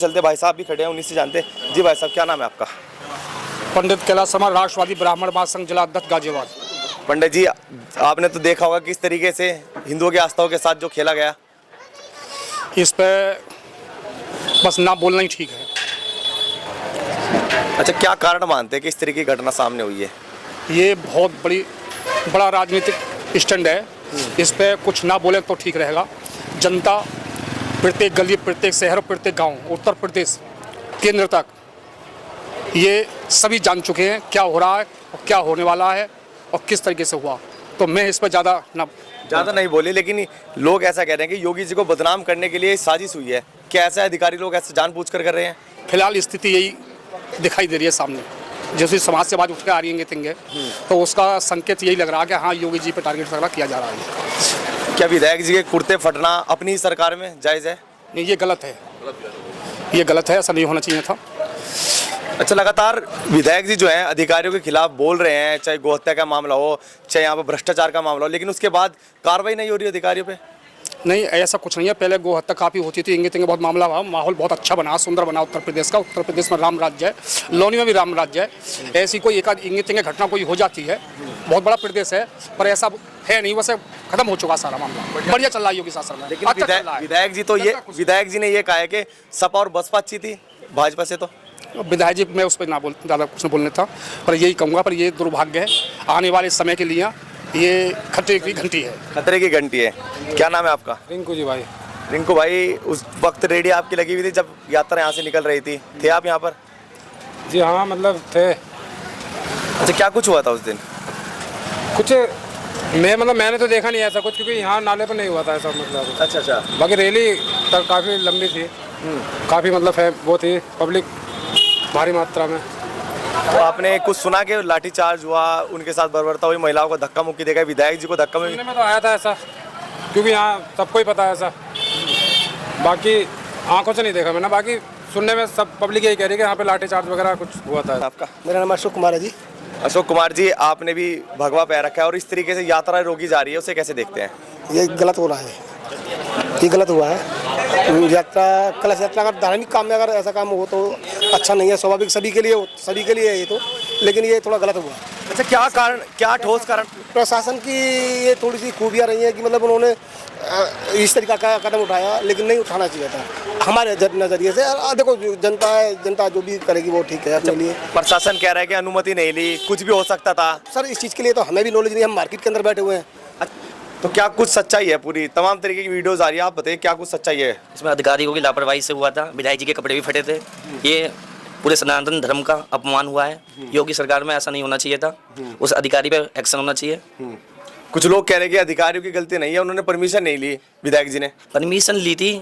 चलते भाई साहब भी खड़े हैं, उन्हीं से जानते हैं। जी भाई साहब, क्या नाम है आपका? पंडित कैलाश समाज, राष्ट्रवादी ब्राह्मण महासंघ, जिला अध्यक्ष गाजियाबाद। पंडित जी, आपने तो देखा होगा किस तरीके से हिंदुओं की आस्थाओं के साथ जो खेला गया। इस पे बस ना बोलना ही ठीक है। अच्छा, क्या कारण मानते हैं कि इस तरीके की घटना सामने हुई है? ये बहुत बड़ा राजनीतिक स्टैंड है। इस पे कुछ ना बोले तो ठीक रहेगा। जनता प्रत्येक गली, प्रत्येक शहर, प्रत्येक गांव, उत्तर प्रदेश केंद्र तक ये सभी जान चुके हैं क्या हो रहा है और क्या होने वाला है और किस तरीके से हुआ। तो मैं इस पर ज़्यादा नहीं बोले, लेकिन लोग ऐसा कह रहे हैं कि योगी जी को बदनाम करने के लिए साजिश हुई है। क्या ऐसा अधिकारी लोग ऐसे जानबूझकर कर रहे हैं? फिलहाल स्थिति यही दिखाई दे रही है सामने। जैसे समाज से बात उठ के आ रही है तो उसका संकेत यही लग रहा है कि हाँ, योगी जी पे टारगेट किया जा रहा है। क्या विधायक जी के कुर्ते फटना अपनी सरकार में जायज़ है? नहीं, ये गलत है। ये गलत है, ऐसा नहीं होना चाहिए था। अच्छा, लगातार विधायक जी जो हैं अधिकारियों के खिलाफ बोल रहे हैं, चाहे गोहत्या का मामला हो, चाहे यहाँ पर भ्रष्टाचार का मामला हो, लेकिन उसके बाद कार्रवाई नहीं हो रही अधिकारियों पे। नहीं, ऐसा कुछ नहीं है। पहले गोहत्या काफ़ी होती थी, इंगे बहुत मामला हुआ, माहौल बहुत अच्छा बना, सुंदर बना उत्तर प्रदेश का। उत्तर प्रदेश में राम राज्य है, लौनी में भी राम राज्य है। ऐसी कोई एक आध इंगे घटना कोई हो जाती है। बहुत बड़ा प्रदेश है, पर ऐसा है नहीं। वैसे खत्म हो चुका सारा मामला, बढ़िया चल रहा है योगी शासन में। लेकिन विधायक जी ने ये कहा है कि सपा और बसपा अच्छी थी भाजपा से। तो विधायक जी, मैं उस पर ज़्यादा कुछ नहीं बोलने था, पर यही कहूँगा, पर ये दुर्भाग्य है आने वाले समय के लिए। ये खतरे की घंटी है। खतरे की घंटी है। क्या नाम है आपका? रिंकू जी भाई। रिंकू भाई, उस वक्त रेडी आपकी लगी हुई थी जब यात्रा यहाँ से निकल रही थी, थे आप यहाँ पर? जी हाँ, मतलब थे। अच्छा, क्या कुछ हुआ था उस दिन? कुछ मैंने तो देखा नहीं ऐसा कुछ, क्योंकि यहाँ नाले पर नहीं हुआ था ऐसा मतलब। अच्छा। बाकी रैली तक काफ़ी लंबी थी, काफ़ी मतलब है वो थी, पब्लिक भारी मात्रा में। तो आपने कुछ सुना कि लाठीचार्ज हुआ, उनके साथ बर्बरता हुई, महिलाओं को धक्का मुक्की देखा, विधायक जी को धक्का मुक्की? सुनने में तो आया था ऐसा, क्योंकि यहाँ सबको ही पता है ऐसा। बाकी आंखों से नहीं देखा मैंने, बाकी सुनने में सब पब्लिक यही कह रही है कि यहाँ पे लाठीचार्ज वगैरह कुछ हुआ था। आपका? मेरा नाम अशोक कुमार है जी। अशोक कुमार जी, आपने भी भगवा पैर रखा है और इस तरीके से यात्रा रोकी जा रही है, उसे कैसे देखते हैं? ये गलत हो रहा है, ये गलत हुआ है। यात्रा, कलश यात्रा का धार्मिक काम में अगर ऐसा काम हो तो अच्छा नहीं है, स्वाभाविक सभी के लिए है ये तो, लेकिन ये थोड़ा गलत हुआ। अच्छा, क्या कारण, क्या ठोस कारण? प्रशासन की ये थोड़ी सी खूबियाँ रही हैं कि मतलब उन्होंने इस तरीका का कदम उठाया, लेकिन नहीं उठाना चाहिए था हमारे नज़रिए से। देखो, जनता जो भी करेगी वो ठीक है अपने लिए। प्रशासन कह रहा है कि अनुमति नहीं ली, कुछ भी हो सकता था। सर, इस चीज़ के लिए तो हमें भी नॉलेज नहीं, हम मार्केट के अंदर बैठे हुए हैं। तो क्या कुछ सच्चाई है? पूरी तमाम तरीके की वीडियोस आ रही है, आप बताइए क्या कुछ सच्चाई है इसमें? अधिकारियों की लापरवाही से हुआ था, विधायक जी के कपड़े भी फटे थे। ये पूरे सनातन धर्म का अपमान हुआ है। योगी सरकार में ऐसा नहीं होना चाहिए था, उस अधिकारी पे एक्शन होना चाहिए। कुछ लोग कह रहे हैं कि अधिकारियों की गलती नहीं है, उन्होंने परमिशन नहीं ली, विधायक जी ने परमिशन ली थी।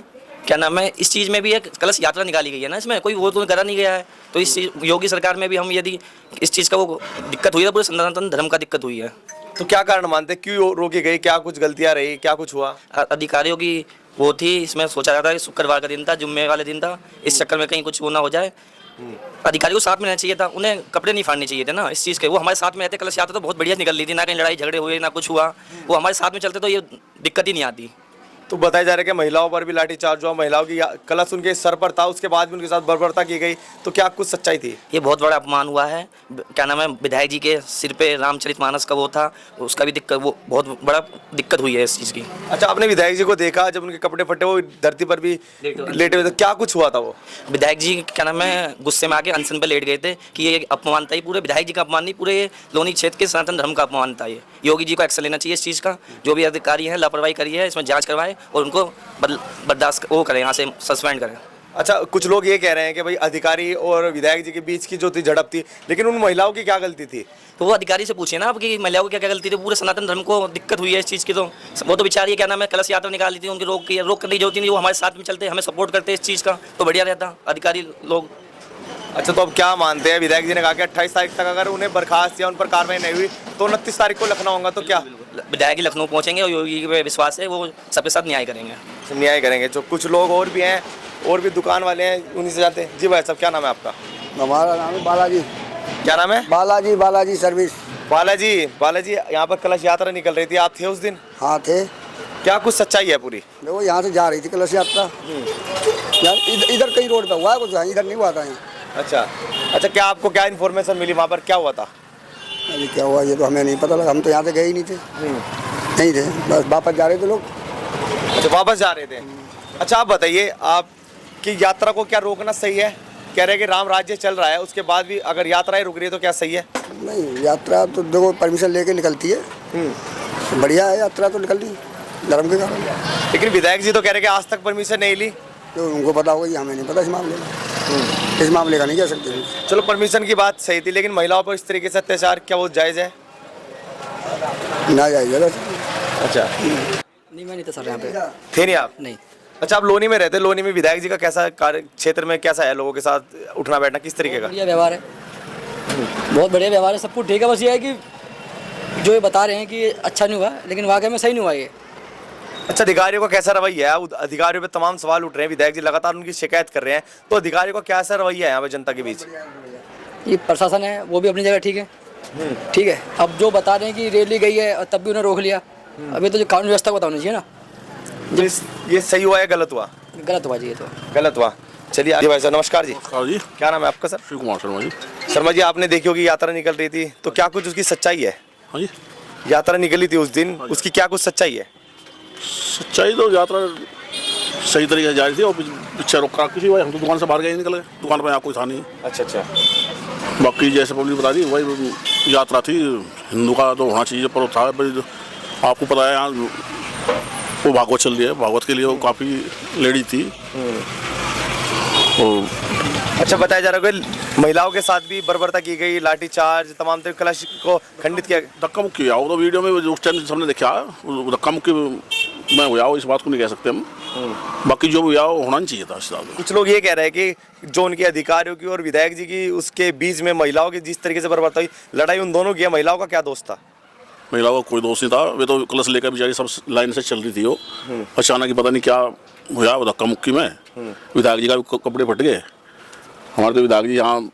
क्या नाम है, इस चीज़ में भी एक कलश यात्रा निकाली गई है ना, इसमें कोई वो तो करा नहीं गया है। तो इस योगी सरकार में भी हम यदि इस चीज़ का वो दिक्कत हुई है, पूरे सनातन धर्म का दिक्कत हुई है। तो क्या कारण मानते, क्यों रोकी गई? क्या कुछ गलतियां रही, क्या कुछ हुआ? अधिकारियों की वो थी, इसमें सोचा जाता है शुक्रवार का दिन था, जुम्मे वाले दिन था, इस चक्कर में कहीं कुछ वो ना हो जाए। अधिकारियों को साथ में रहना चाहिए था, उन्हें कपड़े नहीं फाड़ने चाहिए थे ना इस चीज़ के। वो हमारे साथ में रहते, कलश यात्रा तो बहुत बढ़िया निकल ली थी, ना कहीं लड़ाई झगड़े हुए ना कुछ हुआ। वो हमारे साथ में चलते तो ये दिक्कत ही नहीं आती। तो बताया जा रहा है कि महिलाओं पर भी लाठीचार्ज हुआ, महिलाओं की कलश उनके सर पर था, उसके बाद भी उनके साथ बर्बरता की गई। तो क्या कुछ सच्चाई थी? ये बहुत बड़ा अपमान हुआ है। क्या नाम है, विधायक जी के सिर पे रामचरितमानस का वो था, उसका भी दिक्कत, वो बहुत बड़ा दिक्कत हुई है इस चीज़ की। अच्छा, आपने विधायक जी को देखा जब उनके कपड़े फटे, वो धरती पर भी लेटे हुए थे, क्या कुछ हुआ था? वो विधायक जी क्या नाम है, गुस्से में आके अनशन पे लेट गए थे कि ये अपमान था। ये पूरे विधायक जी का अपमान नहीं, पूरे लोनी क्षेत्र के सनातन धर्म का अपमान था। ये योगी जी को एक्शन लेना चाहिए इस चीज़ का। जो भी अधिकारी हैं लापरवाही करी है, इसमें जांच करवाएं और उनको बर्दाश्त वो करें, यहाँ से सस्पेंड करें। अच्छा, कुछ लोग ये कह रहे हैं कि भाई अधिकारी और विधायक जी के बीच की जो थी झड़प थी, लेकिन उन महिलाओं की क्या गलती थी? तो वो अधिकारी से पूछिए ना आप कि महिलाओं की क्या क्या गलती थी। पूरे सनातन धर्म को दिक्कत हुई है इस चीज़ की। तो वो तो बेचारी क्या नाम है, कलश यात्रा निकाली थी, उनकी रोक करने की जरूरत नहीं। वो हमारे साथ में चलते, हमें सपोर्ट करते इस चीज़ का, तो बढ़िया रहता अधिकारी लोग। अच्छा, तो अब क्या मानते हैं? विधायक जी ने कहा कि 28 तारीख तक अगर उन्हें बर्खास्त या उन पर कार्रवाई नहीं हुई तो 29 तारीख को लखनऊ होगा। तो क्या विधायक जी लखनऊ पहुँचेंगे और योगी पे विश्वास है वो सबके साथ न्याय करेंगे। न्याय करेंगे। जो कुछ लोग और भी हैं, और भी दुकान वाले हैं, उन्हीं से जाते हैं। जी भाई साहब, क्या नाम है आपका? हमारा नाम है बालाजी। क्या नाम है? बालाजी सर्विस। बालाजी, यहाँ पर कलश यात्रा निकल रही थी, आप थे उस दिन? हाँ थे। क्या कुछ सच्चाई है पूरी? देखो, यहाँ से जा रही थी कलश यात्रा, यहाँ इधर कहीं रोड पे हुआ है कुछ, इधर नहीं हुआ था यहाँ। अच्छा, क्या आपको क्या इन्फॉर्मेशन मिली, वहाँ पर क्या हुआ था? अभी क्या हुआ ये तो हमें नहीं पता लगा, हम तो यहाँ से गए ही नहीं थे, नहीं थे, बस वापस जा रहे थे लोग। अच्छा, वापस जा रहे थे। अच्छा, आप बताइए, आपकी यात्रा को क्या रोकना सही है? कह रहे हैं कि राम राज्य चल रहा है, उसके बाद भी अगर यात्राएं रुक रही है तो क्या सही है? नहीं, यात्रा तो देखो परमिशन लेके निकलती है, बढ़िया है, यात्रा तो निकल रही धर्म के कारण। लेकिन विधायक जी तो कह रहे हैं कि आज तक परमिशन नहीं ली। तो उनको पता होगा, ये हमें नहीं पता इस मामले में, इस मामले का नहीं कह सकते। चलो, परमिशन की बात सही थी, लेकिन महिलाओं पर इस तरीके से अत्याचार क्या वो जायज़ है? ना जाइए बस। अच्छा, नहीं, मैं नहीं था सर यहाँ पे। थे नहीं आप? नहीं। अच्छा, आप लोनी में रहते, लोनी में विधायक जी का कैसा कार्य क्षेत्र में कैसा है, लोगों के साथ उठना बैठना किस तरीके का? बढ़िया व्यवहार है, बहुत बढ़िया व्यवहार है, सब कुछ ठीक है। बस ये है कि जो ये बता रहे हैं कि अच्छा नहीं हुआ, लेकिन वाकई में सही नहीं हुआ ये। अच्छा, अधिकारियों का कैसा रवैया है? अधिकारियों पे तमाम सवाल उठ रहे हैं, विधायक जी लगातार उनकी शिकायत कर रहे हैं, तो अधिकारियों का कैसा रवैया है यहाँ पे जनता के बीच? ये प्रशासन है वो भी अपनी जगह ठीक है, ठीक है। अब जो बता रहे हैं कि रैली गई है और तब भी उन्हें रोक लिया, अभी तो जो कानून व्यवस्था को बताना चाहिए ना। ये सही हुआ या गलत हुआ? गलत हुआ जी, ये तो गलत हुआ। चलिए, जी भाई साहब नमस्कार जी। जी, क्या नाम है आपका सर? शिव कुमार शर्मा जी। शर्मा जी, आपने देखी होगी यात्रा निकल रही थी, तो क्या कुछ उसकी सच्चाई है? हाँ जी, यात्रा निकली थी उस दिन, उसकी क्या कुछ सच्चाई है? सच्चाई तो यात्रा सही तरीके से जा रही थी और पीछे रोका किसी भाई, हम तो दुकान से बाहर गए नहीं निकले, दुकान पर यहाँ कोई था नहीं। अच्छा, बाकी जैसे पब्लिक बता दी वही यात्रा थी, हिंदू का तो होना चाहिए, पर था आपको पता है यहाँ वो भागवत चल रही है, भागवत के लिए वो काफ़ी लेडी थी। अच्छा, बताया जा रहा है कि महिलाओं के साथ भी बर्बरता की गई, लाठीचार्ज, तमाम तरह कलश को खंडित किया। धक्का मुक्की हुआ वो तो वीडियो में उस टाइम सबने देखा, धक्का मुक्की में हुआ, इस बात को नहीं कह सकते हम। बाकी जो भी हुआ वो होना नहीं चाहिए था इस हिसाब से। कुछ लोग ये कह रहे हैं कि जो उनके अधिकारियों की और विधायक जी की उसके बीच में महिलाओं की जिस तरीके से बर्बरता हुई, लड़ाई उन दोनों की है, महिलाओं का क्या दोष था? महिलाओं का कोई दोष नहीं था, वे तो कलश लेकर बेचारी सब लाइन से चल रही थी। वो अचानक ही पता नहीं क्या हुआ वो धक्का मुक्की में, विधायक जी का भी कपड़े फट गए। हमारे तो विधायक जी यहाँ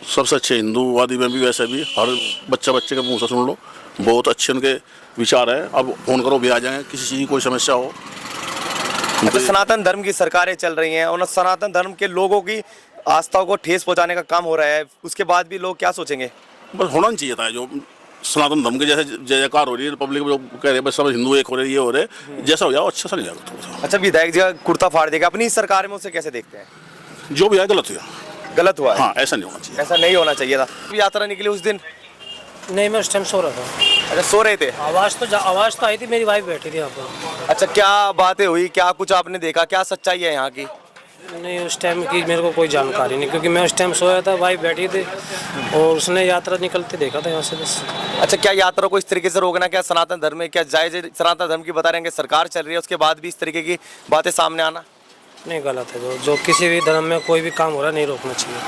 सबसे अच्छे हिंदूवादी में भी, वैसे भी हर बच्चे के मुँह से सुन लो, बहुत अच्छे उनके विचार है। अब फ़ोन करो भी आ जाएंगे, किसी चीज़ की कोई समस्या हो। अच्छा, सनातन धर्म की सरकारें चल रही हैं और सनातन धर्म के लोगों की आस्थाओं को ठेस पहुंचाने का काम हो रहा है, उसके बाद भी लोग क्या सोचेंगे? बस होना नहीं चाहिए था। जो सनातन धर्म के जैसे जय जयकार हो रही है, पब्लिक जो कह रहे हैं बस सब हिंदू एक हो रहे, ये हो रहे, जैसा हो जाओ अच्छा सा नहीं जाएगा। अच्छा, विधायक जी का कुर्ता फाड़ देगा अपनी सरकार में, उसे कैसे देखते हैं? जो भी है गलत हुआ, गलत हुआ है। हाँ, ऐसा नहीं होना चाहिए, ऐसा नहीं होना चाहिए था। यात्रा निकली उस दिन? नहीं, मैं उस टाइम सो रहा था। अच्छा, सो रहे थे? आवाज़ तो आई थी, मेरी वाइफ बैठी थी यहाँ पर। अच्छा, क्या बातें हुई, क्या कुछ आपने देखा, क्या सच्चाई है यहाँ की? नहीं, उस टाइम की मेरे को कोई जानकारी नहीं, क्योंकि मैं उस टाइम सोया था, वाइफ बैठी थी और उसने यात्रा निकलते देखा था यहाँ से बस। अच्छा, क्या यात्रा को इस तरीके से रोकना क्या सनातन धर्म में क्या जायज़ है? सनातन धर्म की बता रहे हैं कि सरकार चल रही है, उसके बाद भी इस तरीके की बातें सामने आना नहीं, गलत है। जो किसी भी धर्म में कोई भी काम हो रहा है नहीं रोकना चाहिए।